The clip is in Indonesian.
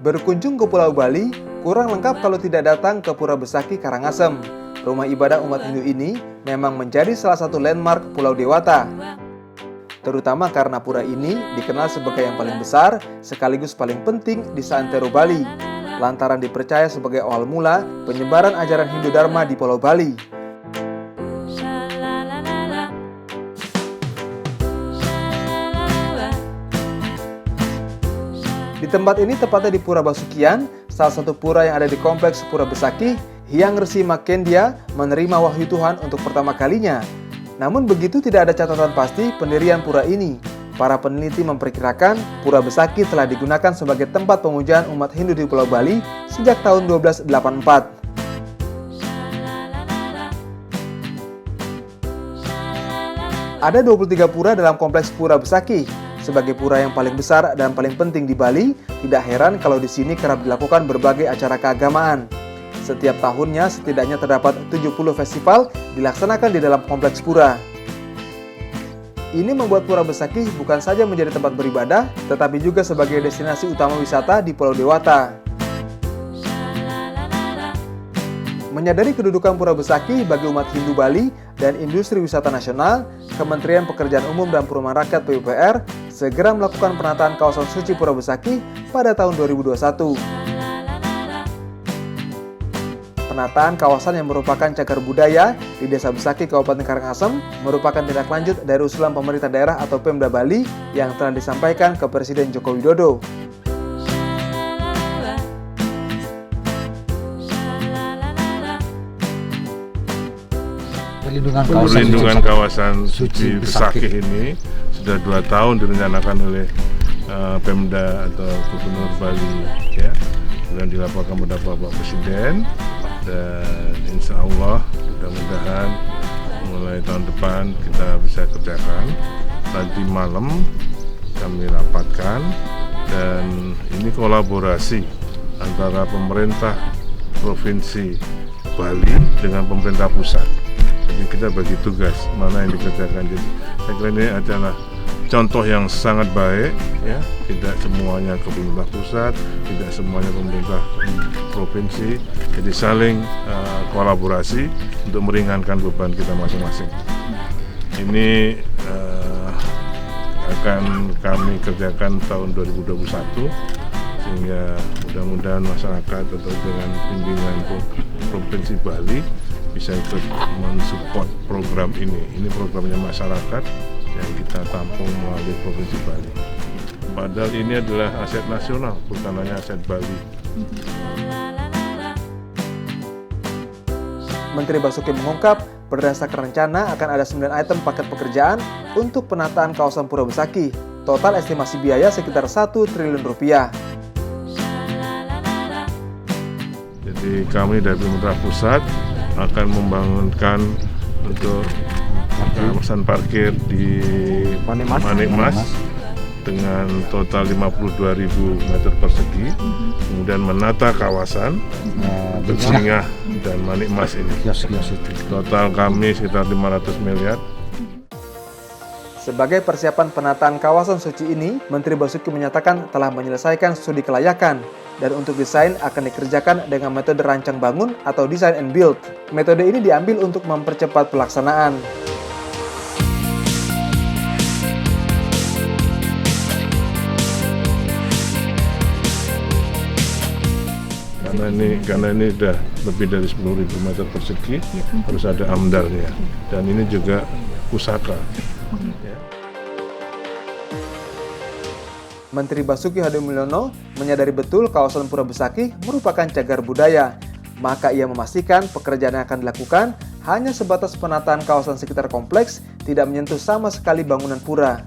Berkunjung ke Pulau Bali, kurang lengkap kalau tidak datang ke Pura Besaki Karangasem. Rumah ibadah umat Hindu ini memang menjadi salah satu landmark Pulau Dewata. Terutama karena pura ini dikenal sebagai yang paling besar sekaligus paling penting di seantero Bali, lantaran dipercaya sebagai awal mula penyebaran ajaran Hindu Dharma di Pulau Bali. Di tempat ini, tepatnya di Pura Basukian, salah satu pura yang ada di kompleks Pura Besaki, Hyang Resi Makendya menerima wahyu Tuhan untuk pertama kalinya. Namun begitu tidak ada catatan pasti pendirian pura ini. Para peneliti memperkirakan Pura Besaki telah digunakan sebagai tempat pemujaan umat Hindu di Pulau Bali sejak tahun 1284. Ada 23 pura dalam kompleks Pura Besaki. Sebagai pura yang paling besar dan paling penting di Bali, tidak heran kalau di sini kerap dilakukan berbagai acara keagamaan. Setiap tahunnya setidaknya terdapat 70 festival dilaksanakan di dalam kompleks pura. Ini membuat Pura Besaki bukan saja menjadi tempat beribadah, tetapi juga sebagai destinasi utama wisata di Pulau Dewata. Menyadari kedudukan Pura Besaki bagi umat Hindu Bali dan industri wisata nasional, Kementerian Pekerjaan Umum dan Perumahan Rakyat (PUPR) segera melakukan penataan kawasan suci Pura Besaki pada tahun 2021. Penataan kawasan yang merupakan cagar budaya di Desa Besaki, Kabupaten Karangasem merupakan tindak lanjut dari usulan pemerintah daerah atau Pemda Bali yang telah disampaikan ke Presiden Joko Widodo. Perlindungan kawasan suci Besaki ini sudah 2 tahun direncanakan oleh Pemda atau Gubernur Bali, ya, dan dilaporkan pada Bapak Presiden, dan insya Allah mudah-mudahan mulai tahun depan kita bisa kerjakan. Nanti malam kami rapatkan, dan ini kolaborasi antara pemerintah Provinsi Bali dengan pemerintah pusat. Jadi kita bagi tugas mana yang dikerjakan. Jadi saya kira ini adalah contoh yang sangat baik, ya. Tidak semuanya ke pemerintah pusat, tidak semuanya pemerintah provinsi. Jadi saling kolaborasi untuk meringankan beban kita masing-masing. Ini akan kami kerjakan tahun 2021, sehingga mudah-mudahan masyarakat atau dengan bimbingan Provinsi Bali bisa ikut mensupport program ini. Ini programnya masyarakat yang kita tampung melalui Provinsi Bali. Padahal ini adalah aset nasional, bukan hanya aset Bali. Menteri Basuki mengungkap, berdasarkan rencana akan ada 9 item paket pekerjaan untuk penataan kawasan Pura Besaki. Total estimasi biaya sekitar 1 triliun rupiah. Jadi kami dari pemerintah pusat akan membangunkan untuk kawasan parkir di Manikmas dengan total 52.000 meter persegi, kemudian menata kawasan Bersinga dan Manikmas ini. Total kami sekitar 500 miliar. Sebagai persiapan penataan kawasan suci ini, Menteri Basuki menyatakan telah menyelesaikan studi kelayakan, dan untuk desain akan dikerjakan dengan metode rancang bangun atau design and build. Metode ini diambil untuk mempercepat pelaksanaan. Karena ini sudah lebih dari 10.000 meter persegi, harus ada amdalnya, dan ini juga pusaka. Menteri Basuki Hadimulyono menyadari betul kawasan Pura Besaki merupakan cagar budaya. Maka ia memastikan pekerjaan yang akan dilakukan hanya sebatas penataan kawasan sekitar kompleks, tidak menyentuh sama sekali bangunan pura.